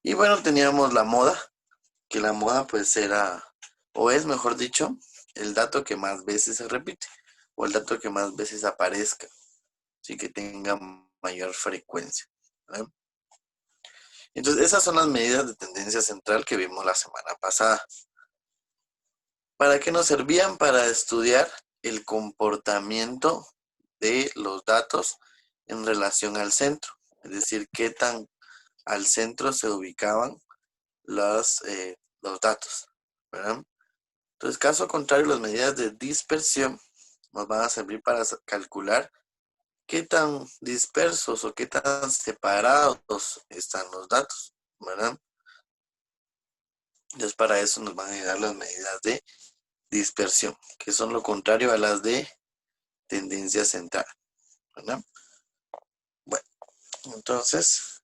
Y bueno, teníamos la moda, que la moda pues era, o es mejor dicho, el dato que más veces se repite, o el dato que más veces aparezca, así que tenga mayor frecuencia, ¿verdad? Entonces, esas son las medidas de tendencia central que vimos la semana pasada. ¿Para qué nos servían? Para estudiar el comportamiento de los datos en relación al centro, es decir, qué tan al centro se ubicaban los datos, ¿verdad? Entonces, caso contrario, las medidas de dispersión nos van a servir para calcular qué tan dispersos o qué tan separados están los datos, ¿verdad? Entonces, para eso nos van a ayudar las medidas de dispersión, que son lo contrario a las de tendencia central, ¿verdad? Bueno, entonces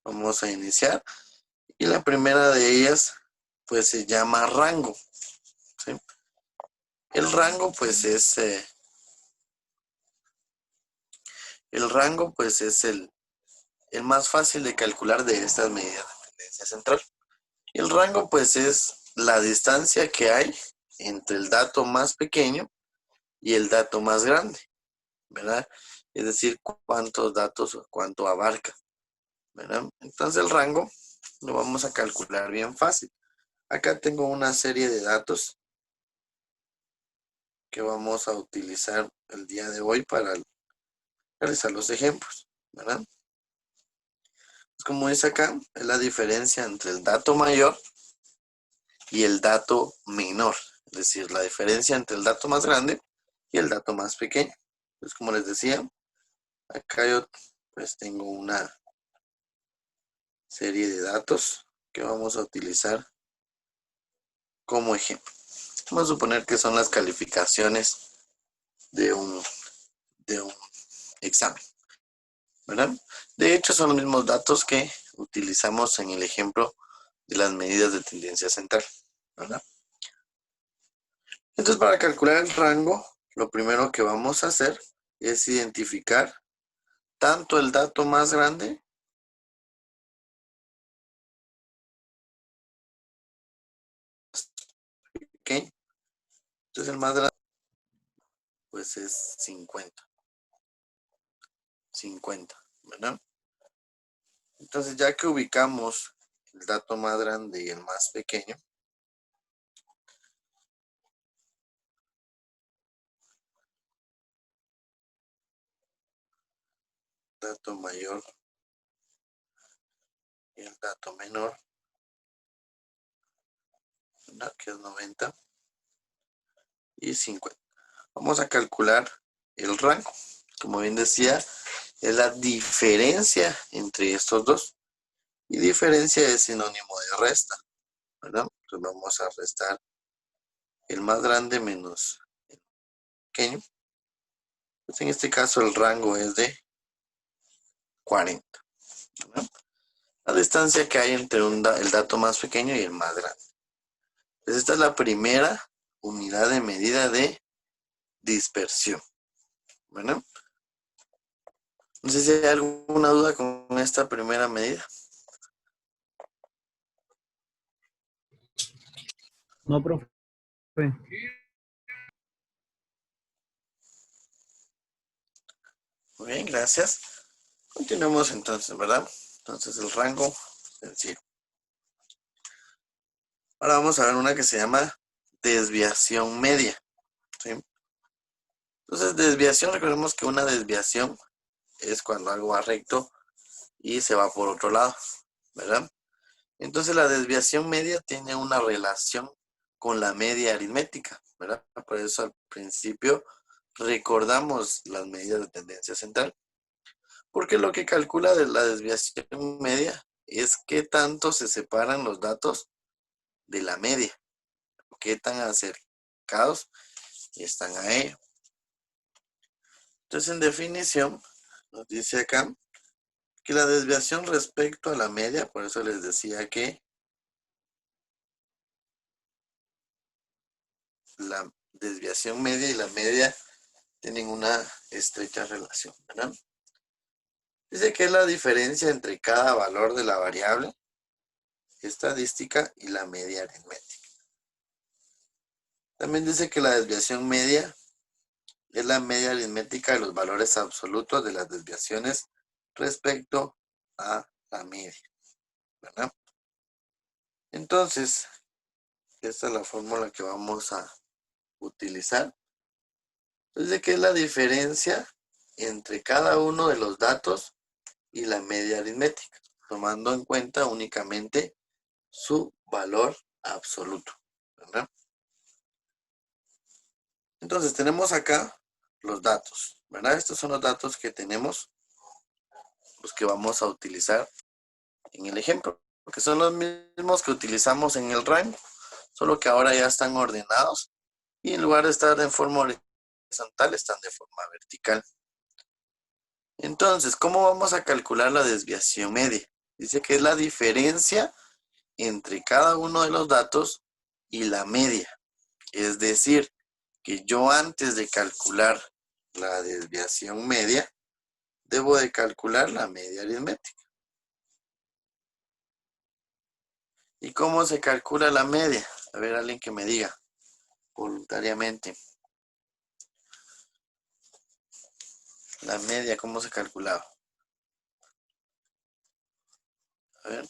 vamos a iniciar. Y la primera de ellas, pues se llama rango, ¿sí? El rango, pues es el más fácil de calcular de estas medidas de tendencia central. El rango, pues, es la distancia que hay entre el dato más pequeño y el dato más grande, ¿verdad? Es decir, cuántos datos o cuánto abarca, ¿verdad? Entonces el rango lo vamos a calcular bien fácil. Acá tengo una serie de datos que vamos a utilizar el día de hoy para realizar los ejemplos, ¿verdad? Como dice acá, es la diferencia entre el dato mayor y el dato menor, es decir, la diferencia entre el dato más grande y el dato más pequeño. Pues como les decía, acá yo pues tengo una serie de datos que vamos a utilizar como ejemplo. Vamos a suponer que son las calificaciones de un examen, ¿verdad? De hecho, son los mismos datos que utilizamos en el ejemplo de las medidas de tendencia central, ¿verdad? Entonces, para calcular el rango, lo primero que vamos a hacer es identificar tanto el dato más grande que, entonces el más grande pues es 50, ¿verdad? Entonces, ya que ubicamos el dato más grande y el más pequeño, dato mayor y el dato menor, ¿verdad? Que es 90 y 50. Vamos a calcular el rango. Como bien decía, es la diferencia entre estos dos. Y diferencia es sinónimo de resta, ¿verdad? Entonces vamos a restar el más grande menos el pequeño. Pues en este caso el rango es de 40, ¿verdad? La distancia que hay entre el dato más pequeño y el más grande. Pues esta es la primera unidad de medida de dispersión, ¿verdad? No sé si hay alguna duda con esta primera medida. No, profe. Muy bien, gracias. Continuemos entonces, ¿verdad? Entonces el rango sencillo. Ahora vamos a ver una que se llama desviación media, ¿sí? Entonces, desviación, recordemos que una desviación es cuando algo va recto y se va por otro lado, ¿verdad? Entonces, la desviación media tiene una relación con la media aritmética, ¿verdad? Por eso al principio recordamos las medidas de tendencia central, porque lo que calcula de la desviación media es qué tanto se separan los datos de la media, qué tan acercados están a ello. Entonces, en definición, nos dice acá que la desviación respecto a la media, por eso les decía que la desviación media y la media tienen una estrecha relación, ¿verdad? Dice que es la diferencia entre cada valor de la variable estadística y la media aritmética. También dice que la desviación media es la media aritmética de los valores absolutos de las desviaciones respecto a la media, ¿verdad? Entonces, esta es la fórmula que vamos a utilizar. Dice que es la diferencia entre cada uno de los datos y la media aritmética, tomando en cuenta únicamente su valor absoluto, ¿verdad? Entonces tenemos acá los datos, ¿verdad? Estos son los datos que tenemos, los que vamos a utilizar en el ejemplo, porque son los mismos que utilizamos en el rango, solo que ahora ya están ordenados y en lugar de estar en forma horizontal, están de forma vertical. Entonces, ¿cómo vamos a calcular la desviación media? Dice que es la diferencia entre cada uno de los datos y la media. Es decir, que yo antes de calcular la desviación media, debo de calcular la media aritmética. ¿Y cómo se calcula la media? A ver, alguien que me diga voluntariamente. La media, ¿cómo se calculaba? A ver.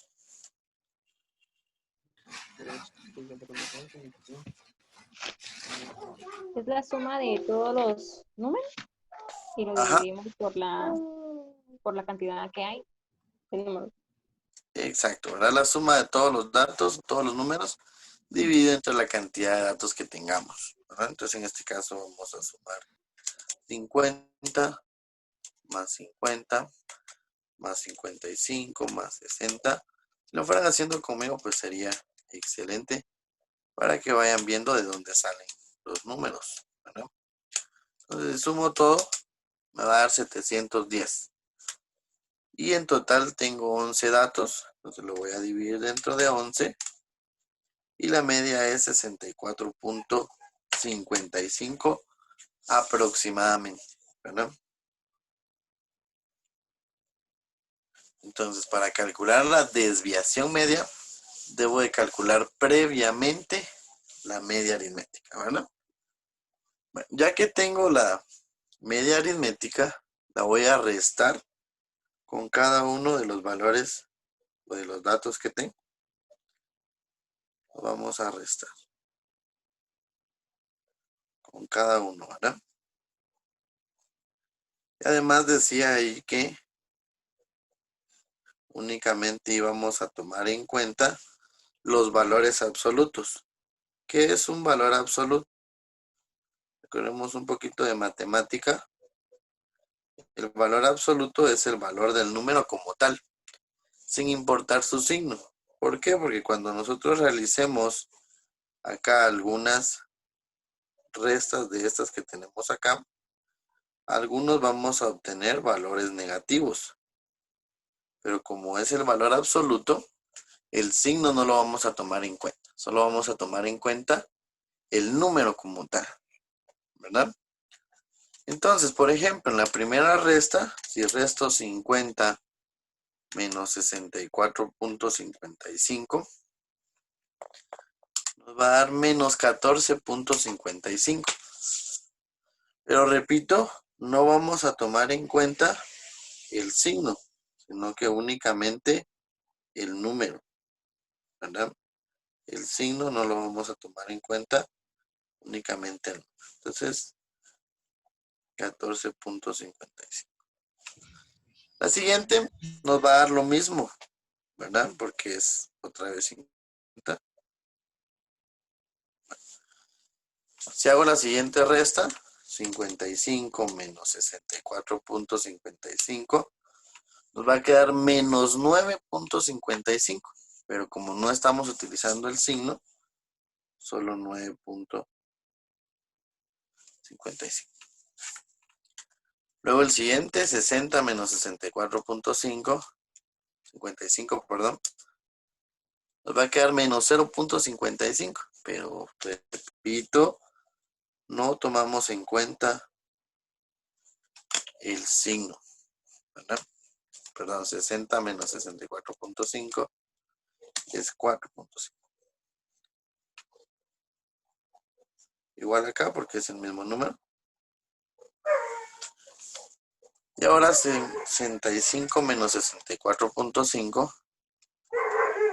Es la suma de todos los números y lo Ajá, dividimos por la cantidad que hay de números. exacto, ¿verdad? La suma de todos los datos, todos los números, dividido entre la cantidad de datos que tengamos, ¿verdad? Entonces, en este caso vamos a sumar 50 más 50 más 55 más 60. Si lo fueran haciendo conmigo, pues sería excelente para que vayan viendo de dónde salen los números, ¿verdad? Entonces, si sumo todo, me va a dar 710. Y en total tengo 11 datos, entonces lo voy a dividir dentro de 11 y la media es 64.55 aproximadamente, ¿verdad? Entonces, para calcular la desviación media, debo de calcular previamente la media aritmética, ¿verdad? Bueno, ya que tengo la media aritmética, la voy a restar con cada uno de los valores o de los datos que tengo. Lo vamos a restar con cada uno, ¿verdad? Y además decía ahí que únicamente íbamos a tomar en cuenta los valores absolutos. ¿Qué es un valor absoluto? Recordemos un poquito de matemática. El valor absoluto es el valor del número como tal, sin importar su signo. ¿Por qué? Porque cuando nosotros realicemos acá algunas restas de estas que tenemos acá, algunos vamos a obtener valores negativos. Pero como es el valor absoluto, el signo no lo vamos a tomar en cuenta. Solo vamos a tomar en cuenta el número como tal, ¿verdad? Entonces, por ejemplo, en la primera resta, si resto 50 menos 64.55, nos va a dar menos 14.55. Pero repito, no vamos a tomar en cuenta el signo, sino que únicamente el número, ¿verdad? El signo no lo vamos a tomar en cuenta, únicamente el número. Entonces, 14.55. La siguiente nos va a dar lo mismo, ¿verdad? Porque es otra vez 50. Si hago la siguiente resta, 55 menos 64.55, nos va a quedar menos 9.55. Pero como no estamos utilizando el signo, solo 9.55. Luego el siguiente, 60 menos 64.55, perdón, nos va a quedar menos 0.55. Pero repito, no tomamos en cuenta el signo, ¿verdad? perdón, 60 menos 64.5 es 4.5. Igual acá porque es el mismo número. Y ahora 65 menos 64.5,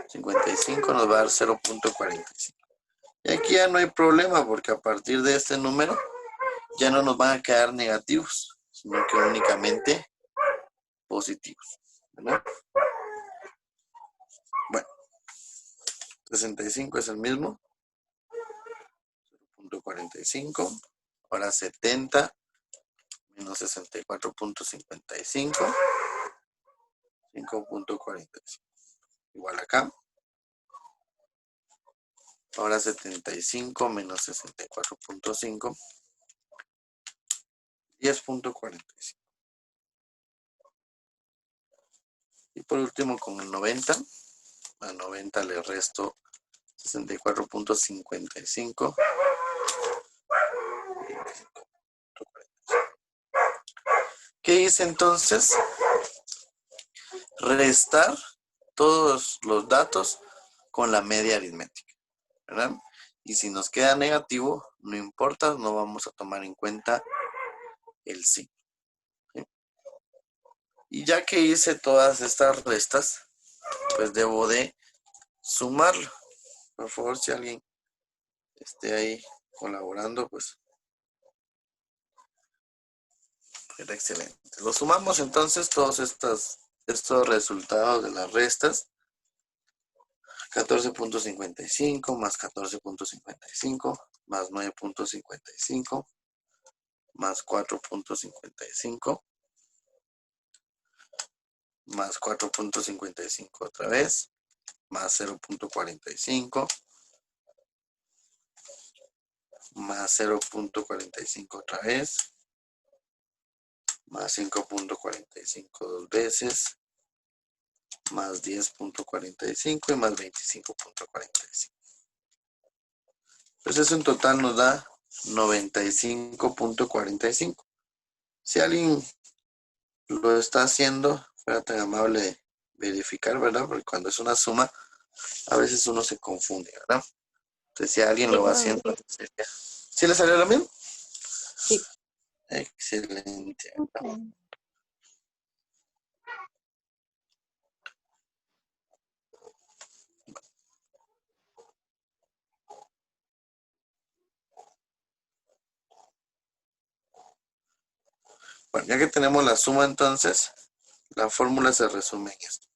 55 nos va a dar 0.45. Y aquí ya no hay problema porque a partir de este número ya no nos van a quedar negativos, sino que únicamente positivos, ¿verdad? Bueno, 65 es el mismo, 0.45. Ahora 70 menos 64.55, 5.45. Igual acá. Ahora 75 menos 64.5, 10.45. Y por último con el 90, a 90 le resto 64.55. ¿Qué hice entonces? Restar todos los datos con la media aritmética, ¿verdad? Y si nos queda negativo, no importa, no vamos a tomar en cuenta el signo. ¿Sí? Y ya que hice todas estas restas, pues debo de sumarlo. Por favor, si alguien esté ahí colaborando, pues era excelente. Lo sumamos entonces todos estos resultados de las restas. 14.55 más 14.55 más 9.55 más 4.55 más 4.55 otra vez más 0.45 más 0.45 otra vez más 5.45 dos veces más 10.45 y más 25.45. Pues eso en total nos da 95.45. Si alguien lo está haciendo, fuera tan amable de verificar, ¿verdad? Porque cuando es una suma, a veces uno se confunde, ¿verdad? Entonces, si alguien Sí, lo va haciendo, profe. ¿sí le salió lo mismo? Sí. Excelente. Ok. Bueno, ya que tenemos la suma, entonces, la fórmula se resume en esto.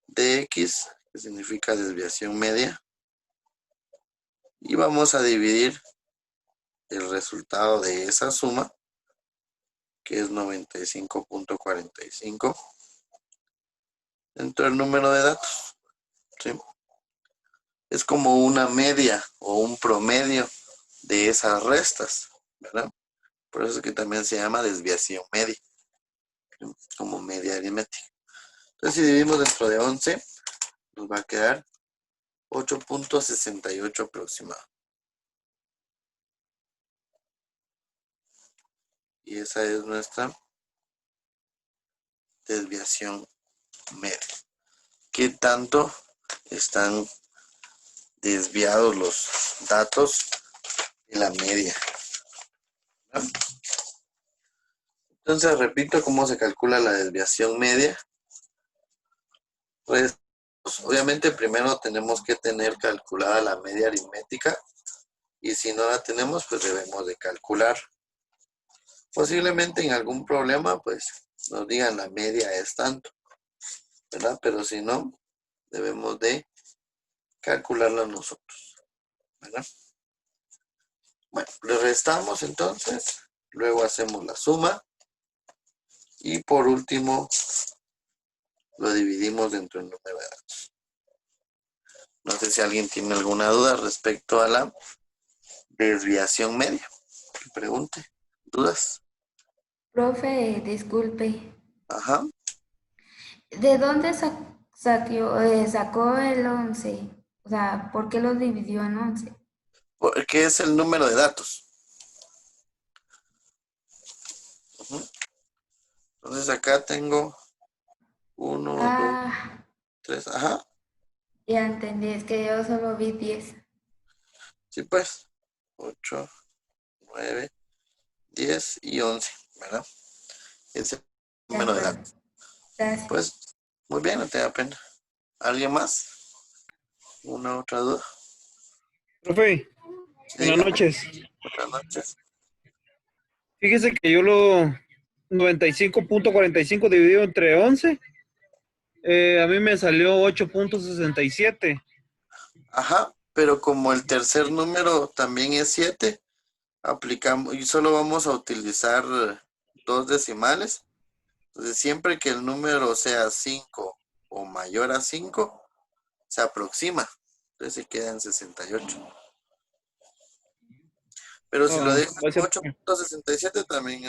Dx, que significa desviación media, y vamos a dividir el resultado de esa suma, que es 95.45, entre el número de datos, ¿sí? Es como una media o un promedio de esas restas, ¿verdad? Por eso es que también se llama desviación media, como media aritmética. Entonces, si dividimos dentro de 11, nos va a quedar 8.68 aproximado. Y esa es nuestra desviación media. ¿Qué tanto están desviados los datos de la media? Entonces, repito cómo se calcula la desviación media. Pues, obviamente, primero tenemos que tener calculada la media aritmética. Y si no la tenemos, pues debemos de calcular. Posiblemente en algún problema, pues nos digan la media es tanto, ¿verdad? Pero si no, debemos de calcularla nosotros, ¿verdad? Bueno, le restamos entonces, luego hacemos la suma y por último lo dividimos dentro del número de datos. No sé si alguien tiene alguna duda respecto a la desviación media. Que pregunte. ¿Dudas? Profe, disculpe, Ajá. ¿de dónde sacó el 11? O sea, ¿por qué lo dividió en 11? ¿Qué es el número de datos? Entonces acá tengo 1, 2, Ah, 3. Ajá. ya entendí, es que yo solo vi 10. Sí, pues. 8, 9, 10 y 11, ¿verdad? Ese es el De número de acuerdo. datos. Gracias. Pues, muy bien, no te da pena. ¿Alguien más? ¿Una otra duda? Profe, Sí, buenas dígame. noches. Buenas noches. Fíjese que yo lo 95.45 dividido entre 11, a mí me salió 8.67. Ajá, pero como el tercer número también es 7, aplicamos y solo vamos a utilizar dos decimales. Entonces, siempre que el número sea 5 o mayor a 5, se aproxima. Entonces se queda en 68. Pero si lo dejas Va a ser, 8.67 también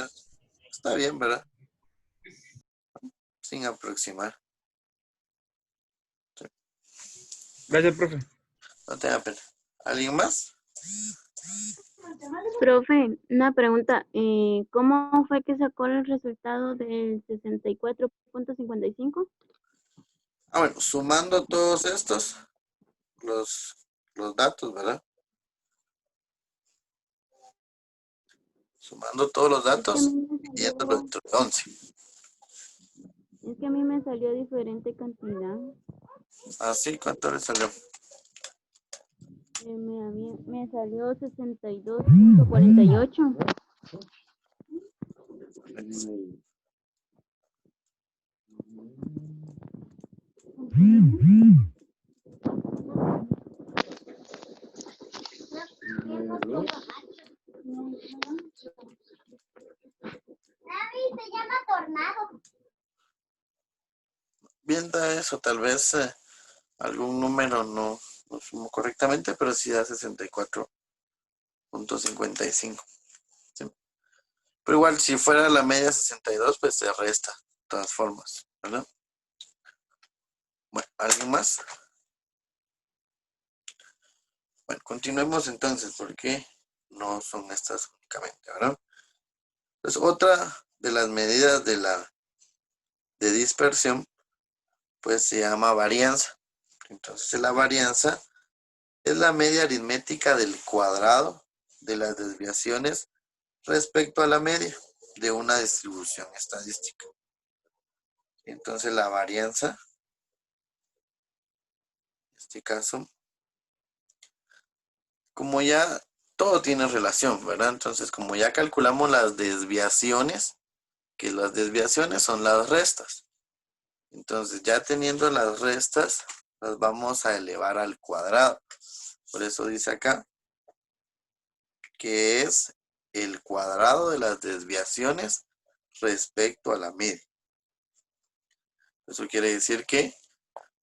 está bien, ¿verdad? Sin aproximar. Sí, gracias, profe. no te da pena. ¿Alguien más? Profe, una pregunta. ¿Cómo fue que sacó el resultado del 64.55? Bueno, sumando todos estos, los, los datos, ¿verdad? Sumando todos los Es que a datos, mí me dividiéndolo salió, entre 11. es que a mí me salió diferente cantidad. Así, ¿cuánto le salió? Me salió 62.48. Se llama tornado. Viendo eso, tal vez algún número no sumó correctamente, pero sí da 64.55. ¿Sí? Pero igual, si fuera la media 62, pues se resta, de todas formas, ¿verdad? Bueno, ¿alguien más? Bueno, continuemos entonces, porque no son estas únicamente, ¿verdad? Pues otra de las medidas de dispersión, pues se llama varianza. Entonces, la varianza es la media aritmética del cuadrado de las desviaciones respecto a la media de una distribución estadística. Entonces, la varianza, en este caso, como ya todo tiene relación, ¿verdad? Entonces, como ya calculamos las desviaciones, que las desviaciones son las restas. Entonces, ya teniendo las restas, las vamos a elevar al cuadrado. Por eso dice acá que es el cuadrado de las desviaciones respecto a la media. Eso quiere decir que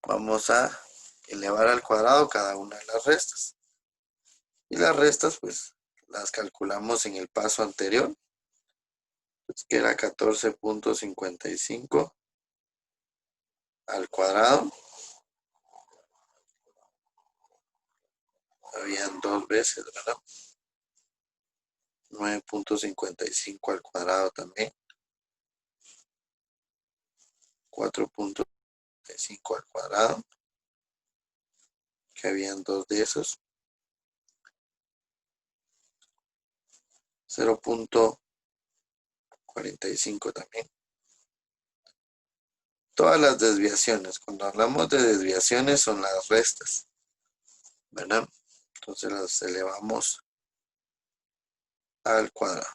vamos a elevar al cuadrado cada una de las restas. Y las restas, pues, las calculamos en el paso anterior, pues, que era 14.55 al cuadrado. Habían dos veces, ¿verdad? 9.55 al cuadrado también. 4.55 al cuadrado, que habían dos de esos. 0.45 también. Todas las desviaciones, cuando hablamos de desviaciones son las restas, ¿verdad? Entonces las elevamos al cuadrado.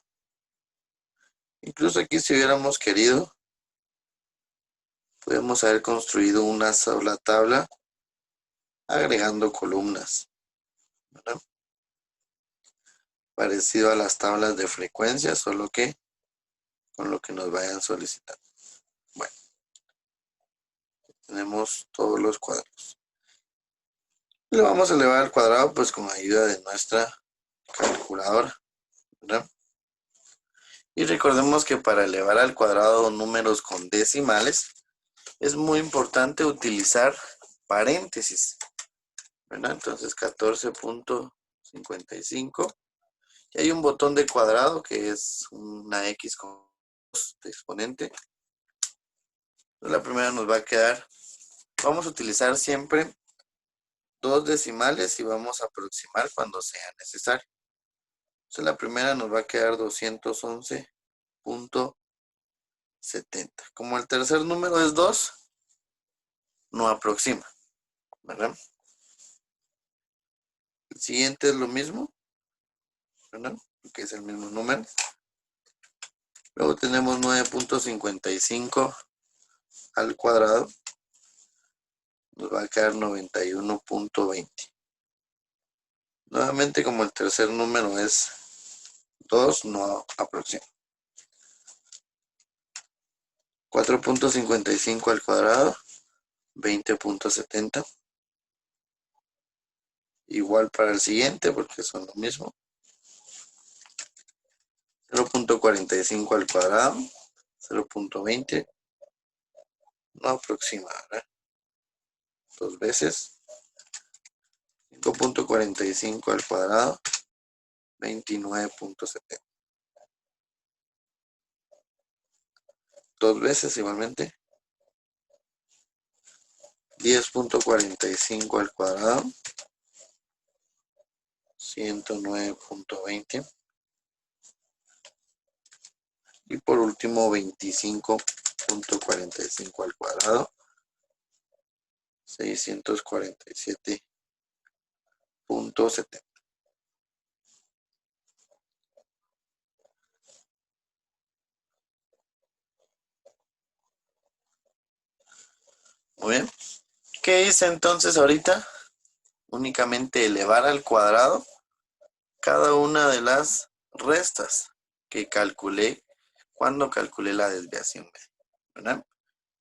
Incluso aquí si hubiéramos querido, podemos haber construido una sola tabla agregando columnas, ¿verdad? Parecido a las tablas de frecuencia, solo que con lo que nos vayan solicitando. Bueno, tenemos todos los cuadrados. Y lo vamos a elevar al cuadrado pues con ayuda de nuestra calculadora, ¿verdad? Y recordemos que para elevar al cuadrado números con decimales es muy importante utilizar paréntesis, ¿verdad? Entonces 14.55 y hay un botón de cuadrado que es una X con exponente. La primera nos va a quedar, vamos a utilizar siempre 2 decimales y vamos a aproximar cuando sea necesario. Entonces la primera nos va a quedar 211.70. Como el tercer número es 2, no aproxima, ¿verdad? El siguiente es lo mismo, ¿verdad? Porque es el mismo número. Luego tenemos 9.55 al cuadrado. Nos va a quedar 91.20. Nuevamente, como el tercer número es 2, no aproxima. 4.55 al cuadrado, 20.70. Igual para el siguiente, porque son lo mismo. 0.45 al cuadrado, 0.20. No aproxima, ¿verdad? 2 veces. 5.45 al cuadrado, 29.70. 2 veces igualmente. 10.45 al cuadrado, 109.20. Y por último 25.45 al cuadrado, 647.70. Muy bien. ¿Qué hice entonces ahorita? Únicamente elevar al cuadrado cada una de las restas que calculé cuando calculé la desviación media, ¿verdad?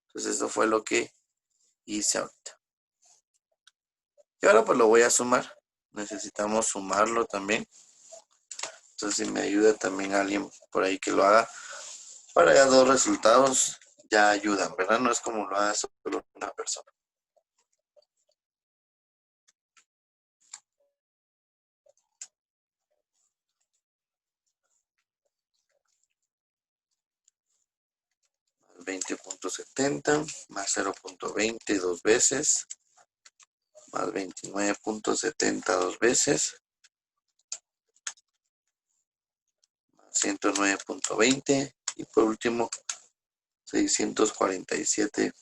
Entonces eso fue lo que hice ahorita. Y ahora pues lo voy a sumar. Necesitamos sumarlo también. Entonces si me ayuda también alguien por ahí que lo haga, para ya 2 resultados ya ayudan, ¿verdad? No es como lo haga solo una persona. Más 20.70 más 0.20 2 veces, más 29.70 2 veces, más 109.20 y por último 647.70.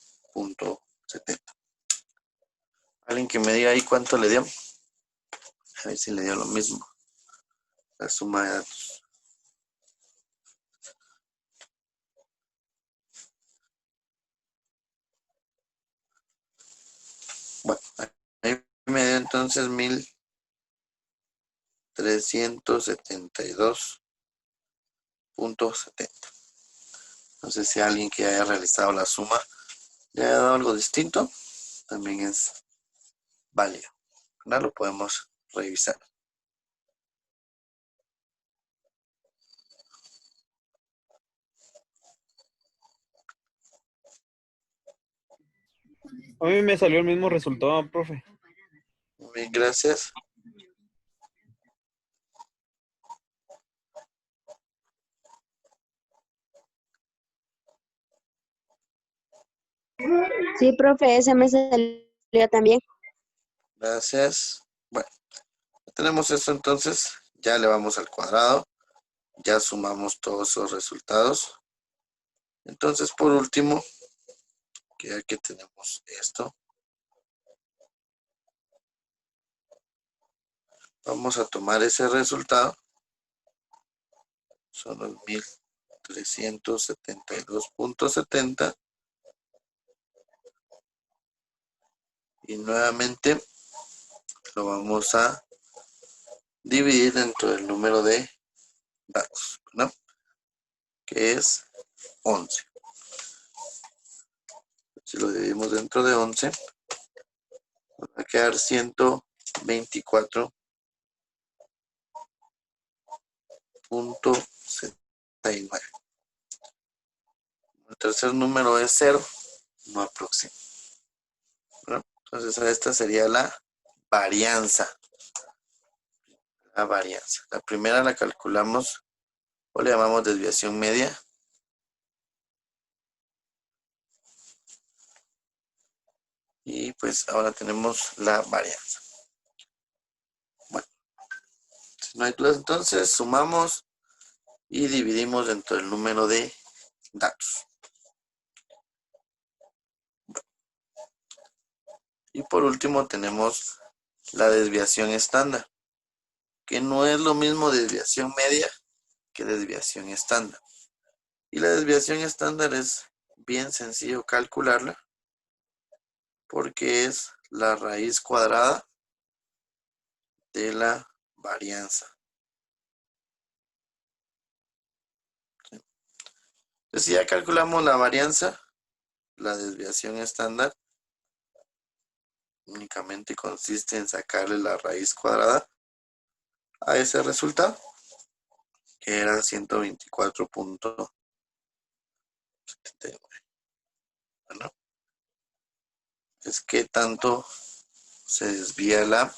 Alguien que me diga ahí cuánto le dio. A ver si le dio lo mismo. La suma de datos. Bueno, ahí me dio entonces 1372.70. No sé si alguien que haya realizado la suma le haya dado algo distinto, también es válido. ¿No? Lo podemos revisar. A mí me salió el mismo resultado, profe. Muy bien, gracias. Sí, profe, ese me salió también. Gracias. Bueno, tenemos esto entonces. Ya le vamos al cuadrado. Ya sumamos todos esos resultados. Entonces, por último, que ya que tenemos esto, vamos a tomar ese resultado. Son los 1372.70. Y nuevamente lo vamos a dividir dentro del número de datos, ¿no? Que es 11. Si lo dividimos dentro de 11, nos va a quedar 124.79. El tercer número es 0, no aproxima, ¿no? Entonces esta sería la varianza. La varianza. La primera la calculamos o le llamamos desviación media. Y pues ahora tenemos la varianza. Bueno, si no hay dudas, entonces sumamos y dividimos dentro del número de datos. Y por último tenemos la desviación estándar, que no es lo mismo desviación media que desviación estándar. Y la desviación estándar es bien sencillo calcularla, porque es la raíz cuadrada de la varianza. Entonces, si ya calculamos la varianza, la desviación estándar únicamente consiste en sacarle la raíz cuadrada a ese resultado, que era 124.79. Bueno, es que tanto se desvía la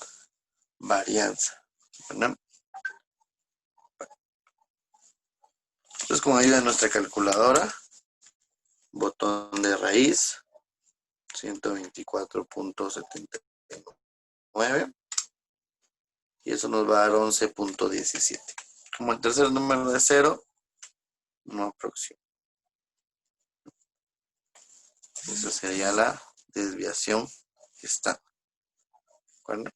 varianza. ¿Verdad? Entonces, con ayuda de nuestra calculadora, botón de raíz, 124.79, y eso nos va a dar 11.17. Como el tercer número de 0, no aproxima. Esa sería la desviación estándar. ¿De acuerdo?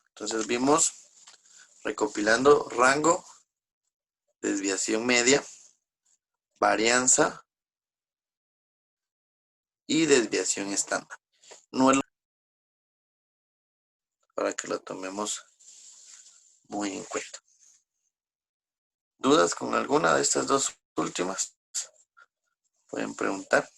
Entonces vimos, recopilando, rango, desviación media, varianza y desviación estándar. No es para que lo tomemos muy en cuenta. ¿Dudas con alguna de estas dos últimas? Pueden preguntar.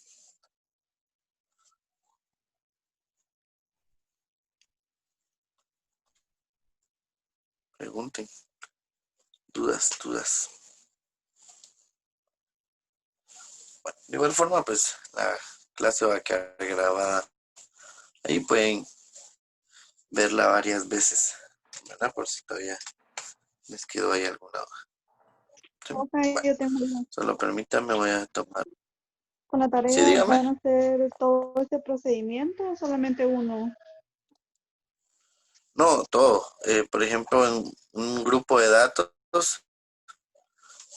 Pregunten. Dudas. Bueno, de igual forma, pues la clase va a quedar grabada. Ahí pueden verla varias veces, ¿verdad? Por si todavía les quedó ahí alguna duda. Sí, Ok, bueno, yo tengo una. solo permítanme, voy a tomar. ¿Con la Sí, tarea dígame. van a hacer todo este procedimiento o solamente uno? No, todo. Por ejemplo, en un grupo de datos,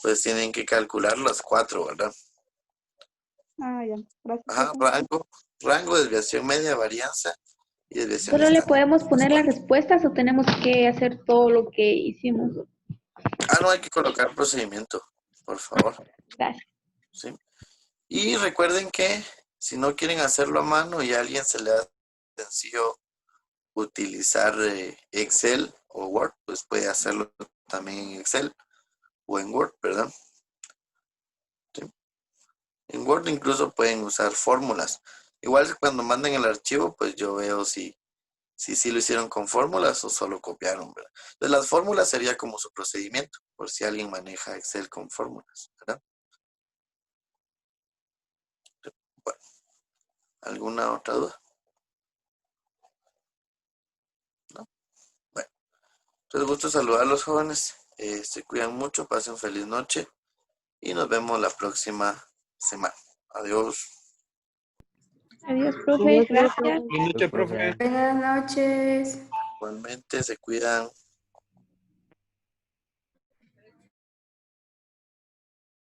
pues tienen que calcular las 4, ¿verdad? Ah, ya. Gracias, Ajá, profe. rango, desviación media, varianza y desviación ¿Solo le estándar. podemos Las poner las 4. respuestas o tenemos que hacer todo lo que hicimos? No hay que colocar procedimiento, por favor. Gracias. ¿Sí? Y recuerden que si no quieren hacerlo a mano y a alguien se le hace sencillo utilizar Excel o Word, pues puede hacerlo también en Excel o en Word, ¿verdad? ¿Sí? En Word incluso pueden usar fórmulas. Igual cuando manden el archivo, pues yo veo si lo hicieron con fórmulas o solo copiaron, ¿verdad? Entonces las fórmulas sería como su procedimiento, por si alguien maneja Excel con fórmulas, ¿verdad? Bueno, ¿alguna otra duda? ¿No? Bueno, entonces gusto saludar a los jóvenes, se cuidan mucho, pasen feliz noche y nos vemos la próxima semana. Adiós. Adiós, profe. Gracias. Buenas noches, profe. Buenas noches. Igualmente se cuidan.